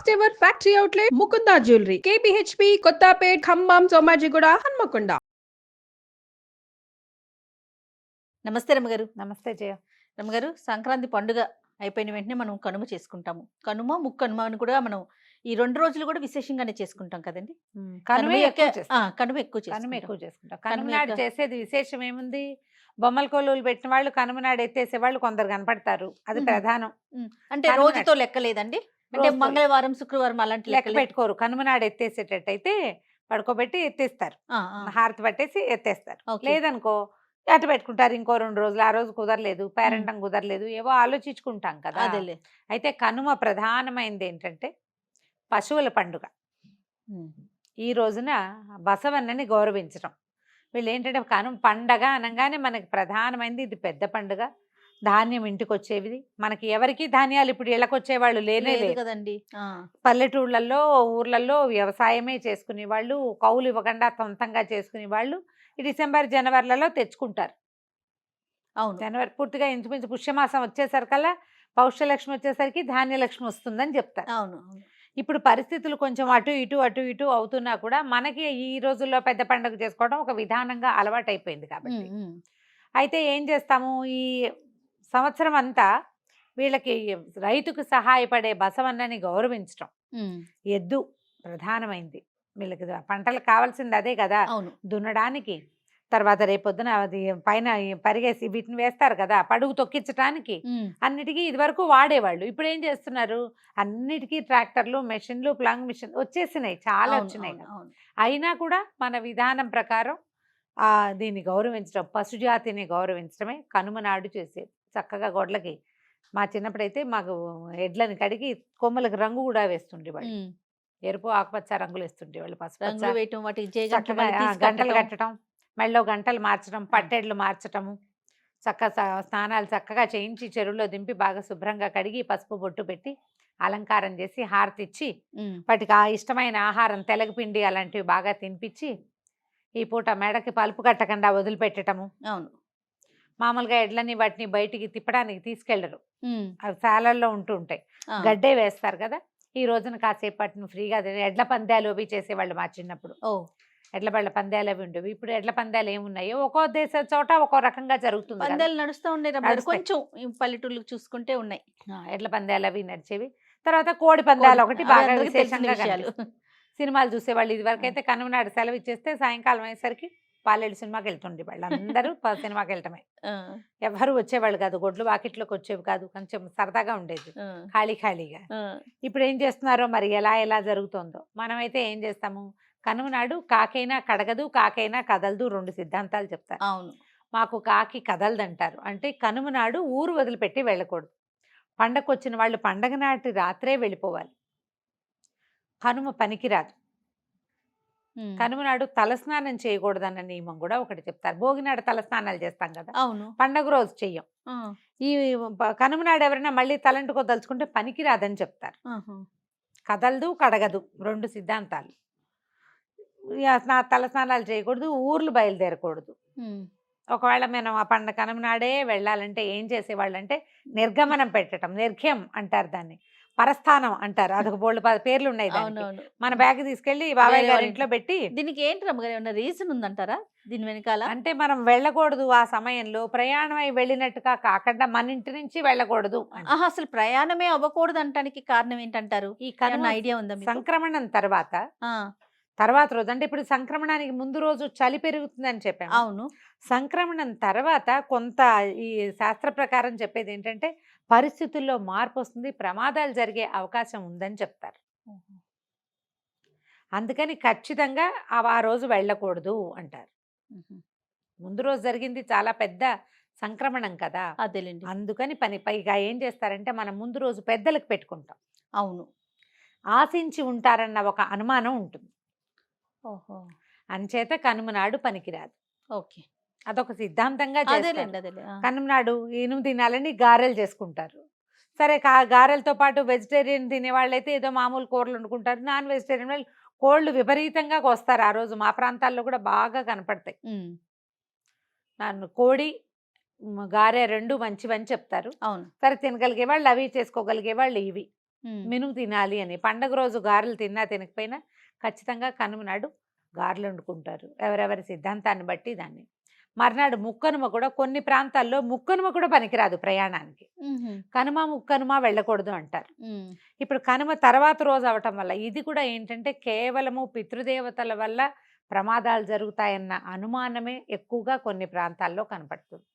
First ever factory outlet Mukunda jewellery KPHB Kothapet Khammam Somajiguda Hanamkonda. నమస్తే రమ్మగారు. నమస్తే జయ. రమ్మగారు, సంక్రాంతి పండుగ అయిపోయిన వెంటనే మనం కనుమ చేసుకుంటాము. కనుమ, ముక్కనుమ అని కూడా మనం ఈ 2 రోజులు కూడా విశేషంగానే చేసుకుంటాం కదండి. కనుమ ఎక్కువ చేస్తాం. కనుమ ఎక్కువ కనుమ చేసుకుంటాం. ఎక్కువ చేసుకుంటాం. కనుమ కనుమ నాడు యొక్క- చేసేది విశేషం ఏముంది? బొమ్మల కొలువులు పెట్టిన వాళ్ళు కనుమ నాడు ఎత్తేసే వాళ్ళు కొందరు కనపడతారు. అది మ్మ్. ప్రధానం. అంటే కనుమ రోజుతో లెక్క లేదండి. అంటే రోజుతో మంగళవారం, శుక్రవారం అలాంటి లెక్క లెక్క పెట్టుకోరు. కనుమ నాడు ఎత్తేసేటట్టయితే పడుకోబెట్టి ఎత్తేస్తారు. హారతి పట్టేసి ఎత్తేస్తారు. ఓకే. లేదనుకో అటు పెట్టుకుంటారు ఇంకో 2 రోజులు. ఆ రోజు కుదరలేదు, పేరెంటం కుదరలేదు, ఏవో ఆలోచించుకుంటాం కదా. అదేలే. అయితే కనుమ ప్రధానమైనది ఏంటంటే పశువుల పండుగ. ఈ రోజున బసవన్నని గౌరవించడం. వీళ్ళు ఏంటంటే కనుమ పండగ అనగానే మనకి ప్రధానమైనది ఇది. పెద్ద పండుగ. ధాన్యం ఇంటికి వచ్చేవి. మనకి ఎవరికి ధాన్యాలు ఇప్పుడు ఇళ్ళకొచ్చేవాళ్ళు లేనే లేదు లేదు. కదండి. పల్లెటూళ్ళల్లో ఊర్లలో వ్యవసాయమే చేసుకునే వాళ్ళు, కౌలు ఇవ్వకుండా సొంతంగా చేసుకునే వాళ్ళు ఈ డిసెంబర్ జనవరిలలో తెచ్చుకుంటారు. అవును. జనవరి పూర్తిగా ఇంచుమించు పుష్యమాసం వచ్చేసరికల్లా పౌష్యలక్ష్మి వచ్చేసరికి ధాన్యలక్ష్మి వస్తుందని చెప్తారు. అవును. అవును. ఇప్పుడు పరిస్థితులు కొంచెం అటు ఇటు అవుతున్నా కూడా మనకి ఈ రోజుల్లో పెద్ద పండుగ చేసుకోవడం ఒక విధానంగా అలవాటైపోయింది కాబట్టి అయితే ఏం చేస్తాము, ఈ సంవత్సరం అంతా వీళ్ళకి రైతుకు సహాయపడే బసవన్నని గౌరవించడం. ఎద్దు ప్రధానమైంది. వీళ్ళకి పంటలకు కావాల్సింది అదే కదా, అవును. దున్నడానికి. తర్వాత రేపొద్దున అది పైన పరిగేసి వీటిని వేస్తారు కదా పడుగు తొక్కించడానికి. అన్నిటికీ ఇది వరకు వాడేవాళ్ళు. ఇప్పుడు ఏం చేస్తున్నారు, అన్నిటికీ ట్రాక్టర్లు, మెషిన్లు, ప్లంగ్ మిషన్ వచ్చేసినాయి, చాలా వచ్చినాయి. అయినా కూడా మన విధానం ప్రకారం దీన్ని గౌరవించడం, పశుజాతిని గౌరవించడమే కనుమ నాడు చేసేది. చక్కగా గొడ్లకి మా చిన్నప్పుడైతే మాకు ఎడ్లని కడిగి కొమ్మలకు రంగు కూడా వేస్తుండేవాళ్ళు. ఎరుపు ఆకుపచ్చ రంగులు వేస్తుండేవాళ్ళు. పసుపచ్చ వేయటం, వాటికి చక్కగా గంటలు కట్టడం, మెళ్ళో గంటలు మార్చడం, పట్టెడ్లు మార్చటము, స్నానాలు చక్కగా చేయించి చెరువులో దింపి బాగా శుభ్రంగా కడిగి పసుపు బొట్టు పెట్టి అలంకారం చేసి హారతి ఇచ్చి వాటికి ఆ ఇష్టమైన ఆహారం తెలగపిండి అలాంటివి బాగా తినిపించి ఈ పూట మెడకి పలుపు కట్టకుండా వదిలిపెట్టటము. అవును. మామూలుగా ఎడ్లని వాటిని బయటికి తిప్పడానికి తీసుకెళ్లరు, అవి శాలల్లో ఉంటూ ఉంటాయి. గడ్డే వేస్తారు కదా. ఈ రోజున కాసేపు వాటిని ఫ్రీగా ఎడ్ల పందాలు అవి చేసేవాళ్ళు మా చిన్నప్పుడు. ఎడ్ల బళ్ళ పందాలు అవి ఉండేవి. ఇప్పుడు ఎడ్ల పందాలు ఏమున్నాయో ఒక్కో దేశ చోట ఒక్కో రకంగా జరుగుతుంది. పందాలు నడుస్తూ ఉండే నడుస్తాయి. కొంచెం పల్లెటూళ్ళు చూసుకుంటే ఉన్నాయి. ఎడ్ల పందాలు అవి నడిచేవి. తర్వాత కోడి పందాలు ఒకటి బాగా అందరికీ తెలిసిన విశేషంగా విషయాలు. కనిపిస్తుంది. సినిమాలు చూసేవాళ్ళు. ఇది వరకు అయితే కనుమనాడు సెలవు ఇచ్చేస్తే సాయంకాలం అయ్యేసరికి పాలేడు సినిమాకి వెళ్తుండే వాళ్ళు అందరూ. సినిమాకి వెళ్ళటమే, ఎవరు వచ్చేవాళ్ళు కాదు, గొడ్లు వాకిట్లోకి వచ్చేవి కాదు. కొంచెం సరదాగా ఉండేది, ఖాళీగా. ఇప్పుడు ఏం చేస్తున్నారో మరి, ఎలా జరుగుతుందో. మనమైతే ఏం చేస్తాము, కనుమ నాడు కాకైనా కడగదు, కాకైనా కదలదు, 2 సిద్ధాంతాలు చెప్తారు. అవును. మాకు కాకి కదలదంటారు. అంటే కనుమ నాడు ఊరు వదిలిపెట్టి వెళ్ళకూడదు. పండగకు వచ్చిన వాళ్ళు పండగ నాటి రాత్రే వెళ్ళిపోవాలి. కనుమ పనికిరాదు. కనుమ నాడు తలస్నానం చేయకూడదన్న నియమం కూడా ఒకటి చెప్తారు. భోగి నాడు తలస్నానాలు చేస్తాం కదా, అవును. పండగ రోజు చెయ్యం. ఈ కనుమ నాడు ఎవరైనా మళ్ళీ తలంటుకోదలుచుకుంటే పనికిరాదని చెప్తారు. కదలదు, కడగదు, 2 సిద్ధాంతాలు. తలస్నానాలు చేయకూడదు, ఊర్లు బయలుదేరకూడదు. ఒకవేళ మనం ఆ పండగ కనుమ నాడే వెళ్ళాలంటే ఏం చేసేవాళ్ళు అంటే నిర్గమనం పెట్టడం, నిర్ఘ్యం అంటారు దాన్ని, పరస్థానం అంటారు. అదొక బోల్డ్ పేర్లు ఉన్నాయి దానికి. మన బ్యాగ్ తీసుకెళ్లి బాబాయ్ గారి ఇంట్లో పెట్టి. దీనికి ఏంటి రమ్మగారు, ఏమన్నా రీజన్ ఉందంటారా దీని వెనకాల? అంటే మనం వెళ్ళకూడదు ఆ సమయంలో, ప్రయాణం అయి వెళ్ళినట్టుగా కాకుండా మన ఇంటి నుంచి వెళ్ళకూడదు. అసలు ప్రయాణమే అవ్వకూడదు అంటానికి కారణం ఏంటంటారు? ఈ కనుమ ఐడియా ఉందా? సంక్రమణం తర్వాత రోజు, అంటే ఇప్పుడు సంక్రమణానికి ముందు రోజు చలి పెరుగుతుందని చెప్పాము. అవును. సంక్రమణం తర్వాత కొంత ఈ శాస్త్ర ప్రకారం చెప్పేది ఏంటంటే పరిస్థితుల్లో మార్పు వస్తుంది, ప్రమాదాలు జరిగే అవకాశం ఉందని చెప్తారు. అందుకని ఖచ్చితంగా ఆ రోజు వెళ్ళకూడదు అంటారు. ముందు రోజు జరిగింది చాలా పెద్ద సంక్రమణం కదా, అదేలేండి. అందుకని పైగా ఏం చేస్తారంటే మనం ముందు రోజు పెద్దలకు పెట్టుకుంటాం. అవును. ఆశించి ఉంటారన్న ఒక అనుమానం ఉంటుంది. అంచేత కనుమ నాడు పనికిరాదు. ఓకే. అదొక సిద్ధాంతంగా చేస్తారు. కనుమ నాడు 8 దినాలని గారెలు చేసుకుంటారు. సరే, గారెలతో పాటు వెజిటేరియన్ తినే వాళ్ళైతే ఏదో మామూలు కూరలు వండుకుంటారు. నాన్ వెజిటేరియన్ వాళ్ళు కోళ్ళు విపరీతంగా కోస్తారు ఆ రోజు. మా ప్రాంతాల్లో కూడా బాగా కనపడతాయి. కోడి గారె 2 మంచివని చెప్తారు. అవును. సరే, తినగలిగే వాళ్ళు అవి, చేసుకోగలిగే వాళ్ళు ఇవి. మినుము తినాలి అని. పండగ రోజు గారెలు తిన్నా తినకపోయినా ఖచ్చితంగా కనుమ నాడు గారెలు వండుకుంటారు. ఎవరెవరి సిద్ధాంతాన్ని బట్టి దాన్ని. మర్నాడు ముక్కనుమ కూడా కొన్ని ప్రాంతాల్లో ముక్కనుమ కూడా పనికిరాదు ప్రయాణానికి. కనుమ ముక్కనుమ వెళ్ళకూడదు అంటారు. ఇప్పుడు కనుమ తర్వాత రోజు అవటం వల్ల ఇది కూడా ఏంటంటే కేవలము పితృదేవతల వల్ల ప్రమాదాలు జరుగుతాయన్న అనుమానమే ఎక్కువగా కొన్ని ప్రాంతాల్లో కనపడుతుంది.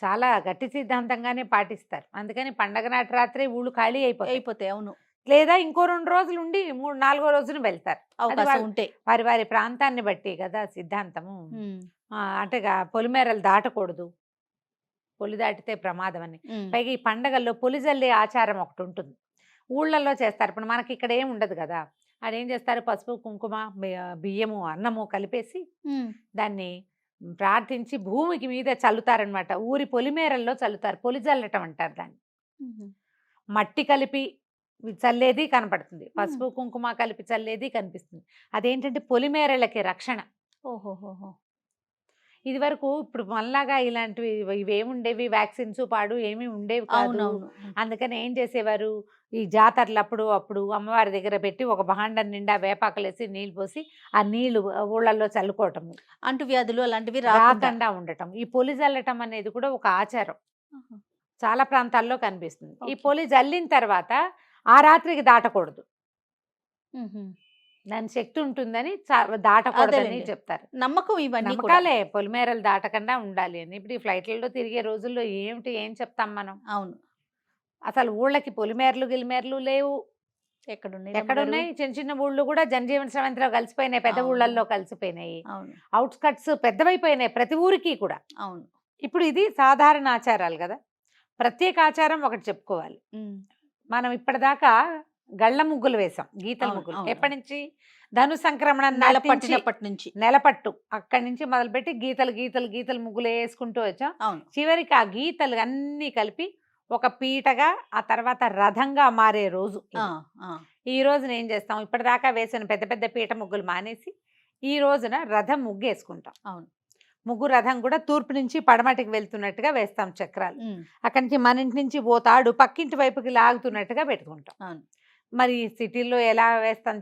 చాలా గట్టి సిద్ధాంతంగానే పాటిస్తారు. అందుకని పండగ నాటి రాత్రి ఊళ్ళు ఖాళీ అయిపోతాయి. అవును. లేదా ఇంకో 2 రోజులు ఉండి 3-4 రోజున వెళ్తారు. అవకాశం ఉంటే వారి వారి ప్రాంతాన్ని బట్టి కదా సిద్ధాంతము. అంటే పొలిమేరలు దాటకూడదు, పొలి దాటితే ప్రమాదం అని. పైగా ఈ పండగల్లో పొలి జల్లే ఆచారం ఒకటి ఉంటుంది, ఊళ్ళల్లో చేస్తారు. ఇప్పుడు మనకి ఇక్కడ ఏం ఉండదు కదా. అదేం చేస్తారు, పసుపు కుంకుమ బియ్యము అన్నము కలిపేసి దాన్ని ప్రార్థించి భూమికి మీద చల్లుతారనమాట. ఊరి పొలిమేరల్లో చల్లుతారు. పొలి జల్లటం అంటారు దాన్ని. మట్టి కలిపి చల్లేది కనపడుతుంది, పసుపు కుంకుమ కలిపి చల్లేది కనిపిస్తుంది. అదేంటంటే పొలిమేరలకి రక్షణ. ఓహోహోహో. ఇది వరకు ఇప్పుడు మనలాగా ఇలాంటివి ఇవేముండేవి, వ్యాక్సిన్స్ పాడు ఏమీ ఉండేవి కాదు. అవునవును. అందుకని ఏం చేసేవారు, ఈ జాతరలు అప్పుడు అమ్మవారి దగ్గర పెట్టి ఒక భాండం నిండా వేపాకలేసి నీళ్లు పోసి ఆ నీళ్లు ఊళ్ళల్లో చల్లుకోవటము, అంటు వ్యాధులు అలాంటివి రాకుండా ఉండటం. ఈ పొలి జల్లటం అనేది కూడా ఒక ఆచారం చాలా ప్రాంతాల్లో కనిపిస్తుంది. ఈ పొలి జల్లిన తర్వాత ఆ రాత్రికి దాటకూడదు, దాని శక్తి ఉంటుందని దాటకూడదని చెప్తారు. నమ్మకం. ఇవన్నీ నమ్మకాలే, పొలిమేరలు దాటకుండా ఉండాలి అని. ఇప్పుడు ఈ ఫ్లైట్లలో తిరిగే రోజుల్లో ఏం చెప్తాం మనం. అవును. అసలు అసలు ఊళ్ళకి పొలిమేరలు గిలిమేరలు లేవు. ఎక్కడున్నాయి? చిన్న చిన్న ఊళ్ళు కూడా జనజీవన శ్రవంతిలో కలిసిపోయినాయి, పెద్ద ఊళ్ళల్లో కలిసిపోయినాయి. అవుట్స్కట్స్ పెద్దవైపోయినాయి ప్రతి ఊరికి కూడా. అవును. ఇప్పుడు ఇది సాధారణ ఆచారాలు కదా. ప్రత్యేక ఆచారం ఒకటి చెప్పుకోవాలి. మనం ఇప్పటిదాకా గళ్ళ ముగ్గులు వేసాం, గీతల ముగ్గులు. ఎప్పటి నుంచి? ధను సంక్రమణ నెలపట్టినప్పటి నుంచి, నెలపట్టు అక్కడి నుంచి మొదలుపెట్టి గీతలు గీతలు గీతలు ముగ్గులు వేసుకుంటూ వచ్చాం. చివరికి ఆ గీతలు అన్ని కలిపి ఒక పీటగా, ఆ తర్వాత రథంగా మారే రోజు ఈ రోజున ఏం చేస్తాం, ఇప్పటిదాకా వేసిన పెద్ద పెద్ద పీట ముగ్గులు మానేసి ఈ రోజున రథం ముగ్గు వేసుకుంటాం. అవును. ముగ్గు రథం కూడా తూర్పు నుంచి పడమటికి వెళ్తున్నట్టుగా వేస్తాం చక్రాలు. అక్కడి నుంచి మన ఇంటి నుంచి పోతాడు పక్కింటి వైపుకి లాగుతున్నట్టుగా పెట్టుకుంటాం. మరి సిటీల్లో ఎలా వేస్తాం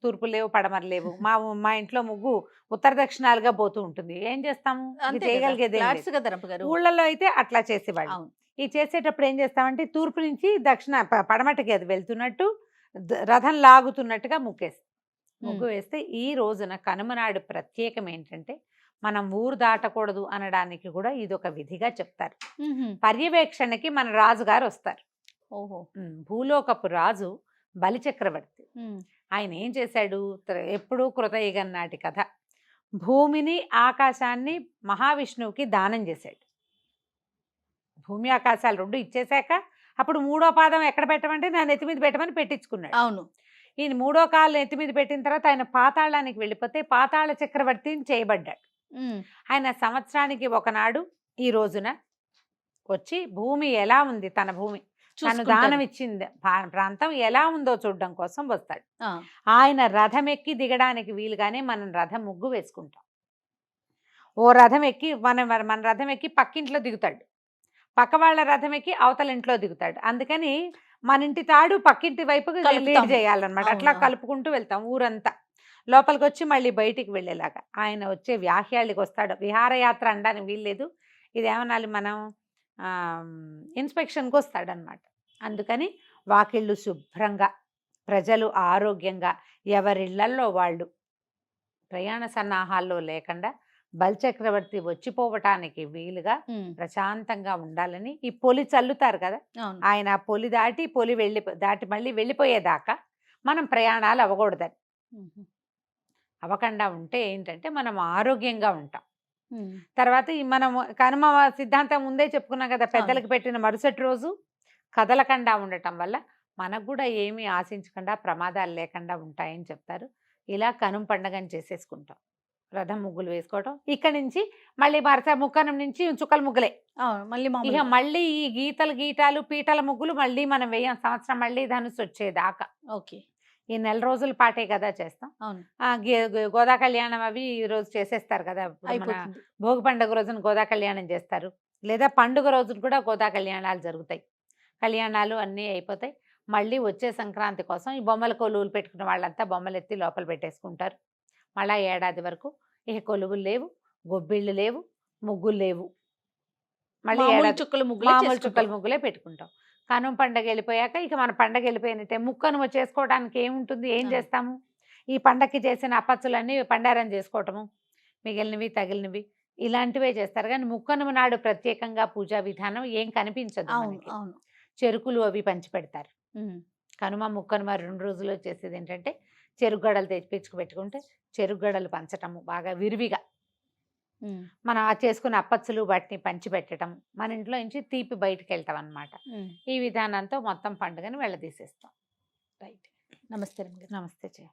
తూర్పు లేవు పడమర లేవు. మా ఇంట్లో ముగ్గు ఉత్తర దక్షిణాలుగా పోతూ ఉంటుంది. ఏం చేస్తాము, చేయగలిగేది. ఊళ్ళల్లో అయితే అట్లా చేసేవాళ్ళు. ఈ చేసేటప్పుడు ఏం చేస్తామంటే తూర్పు నుంచి పడమటికి అది వెళ్తున్నట్టు రథం లాగుతున్నట్టుగా ముగ్గు వేస్తే ఈ రోజున కనుమనాడు ప్రత్యేకం ఏంటంటే మనం ఊరు దాటకూడదు అనడానికి కూడా ఇది ఒక విధిగా చెప్తారు. పర్యవేక్షణకి మన రాజుగారు వస్తారు. భూలోకపు రాజు బలిచక్రవర్తి. ఆయన ఏం చేశాడు, ఎప్పుడూ కృతయుగం నాటి కథ, భూమిని ఆకాశాన్ని మహావిష్ణువుకి దానం చేశాడు. భూమి ఆకాశాలు 2 ఇచ్చేశాక అప్పుడు 3వ పాదం ఎక్కడ పెట్టమంటే నా నెత్తి మీద పెట్టమని పెట్టించుకున్నాడు. అవును. ఈయన 3వ కాలు నెత్తి మీద పెట్టిన తర్వాత ఆయన పాతాళానికి వెళ్ళిపోతే పాతాళ చక్రవర్తిని చేయబడ్డాడు. ఆయన సంవత్సరానికి ఒకనాడు ఈ రోజున వచ్చి భూమి ఎలా ఉంది, తన భూమి తను దానం ఇచ్చింది ప్రాంతం ఎలా ఉందో చూడడం కోసం వస్తాడు. ఆయన రథం ఎక్కి దిగడానికి వీలుగానే మనం రథం ముగ్గు వేసుకుంటాం. ఓ రథం ఎక్కి మన రథం ఎక్కి పక్కింట్లో దిగుతాడు, పక్క వాళ్ళ రథం ఎక్కి అవతల ఇంట్లో దిగుతాడు. అందుకని మన ఇంటి తాడు పక్కింటి వైపుకి లీడ్ చేయాలన్నమాట. అట్లా కలుపుకుంటూ వెళ్తాం ఊరంతా. లోపలికి వచ్చి మళ్ళీ బయటికి వెళ్ళేలాగా ఆయన వచ్చే వ్యాహ్యాళ్ళకి వస్తాడు. విహారయాత్ర అనడానికి వీల్లేదు, ఇదేమనాలి మనం ఇన్స్పెక్షన్కి వస్తాడనమాట. అందుకని వాకిళ్ళు శుభ్రంగా, ప్రజలు ఆరోగ్యంగా, ఎవరిళ్లల్లో వాళ్ళు ప్రయాణ సన్నాహాల్లో లేకుండా బలిచక్రవర్తి వచ్చిపోవటానికి వీలుగా ప్రశాంతంగా ఉండాలని ఈ పొలి చల్లుతారు కదా, ఆయన పొలి దాటి మళ్ళీ వెళ్ళిపోయేదాకా మనం ప్రయాణాలు అవ్వకూడదని. అవ్వకుండా ఉంటే ఏంటంటే మనం ఆరోగ్యంగా ఉంటాం. తర్వాత మనం కనుమ సిద్ధాంతం ముందే చెప్పుకున్నాం కదా, పెద్దలకు పెట్టిన మరుసటి రోజు కదలకుండా ఉండటం వల్ల మనకు కూడా ఏమీ ఆశించకుండా ప్రమాదాలు లేకుండా ఉంటాయని చెప్తారు. ఇలా కనుమ పండుగని చేసేసుకుంటాం, రథం ముగ్గులు వేసుకోవటం. ఇక్కడ నుంచి మళ్ళీ ముక్కనం నుంచి చుక్కల ముగ్గులే మళ్ళీ ఈ గీతాలు పీటల ముగ్గులు మళ్ళీ మనం వేయం సంవత్సరం మళ్ళీ ధనుసు వచ్చేదాకా. ఓకే. ఈ 4 రోజుల పాటే కదా చేస్తాం. గోదా కళ్యాణం అవి ఈ రోజు చేసేస్తారు కదా, భోగి పండుగ రోజున గోదా కళ్యాణం చేస్తారు, లేదా పండుగ రోజున కూడా గోదా కళ్యాణాలు జరుగుతాయి. కళ్యాణాలు అన్నీ అయిపోతాయి. మళ్ళీ వచ్చే సంక్రాంతి కోసం ఈ బొమ్మల కొలువులు పెట్టుకున్న వాళ్ళంతా బొమ్మలు ఎత్తి లోపల పెట్టేసుకుంటారు. మళ్ళా ఏడాది వరకు ఇక కొలువులు లేవు, గొబ్బిళ్ళు లేవు, ముగ్గులు లేవు. మళ్ళీ మామూలు ఏడాది చుక్కల ముగ్గులే మామూలు చేసుకుంటాం. చుక్కల ముగ్గులే పెట్టుకుంటాం. కనుమ పండగ వెళ్ళిపోయాక ఇక మన పండగ వెళ్ళిపోయినట్టే. ముక్కనుమ చేసుకోవడానికి ఏముంటుంది, ఏం ఆ. చేస్తాము? ఈ పండగకి చేసిన అప్పచ్చులన్నీ పండారం చేసుకోవటము, మిగిలినవి తగిలినవి ఇలాంటివే చేస్తారు. కానీ ముక్కనుమ నాడు ప్రత్యేకంగా పూజా విధానం ఏం కనిపించదు అవును మనకి. అవును. చెరుకులు అవి పంచి పెడతారు. ఉమ్. కనుమ ముక్కనుమ 2 రోజుల్లో చేసేది ఏంటంటే చెరుకు గడలు తెచ్చిపించుకు పెట్టుకుంటే చెరుకు గడలు పంచటము బాగా విరివిగా. ఉమ్. మనం ఆ చేసుకున్న అప్పచ్చులు వాటిని పంచి పెట్టడం, మన ఇంట్లో నుంచి తీపి బయటకు వెళ్తాం అనమాట. ఉమ్. ఈ విధానంతో మొత్తం పండుగని వెళ్ళదీసేస్తాం. రైట్. నమస్తే రమ్య గారు. నమస్తే జయ.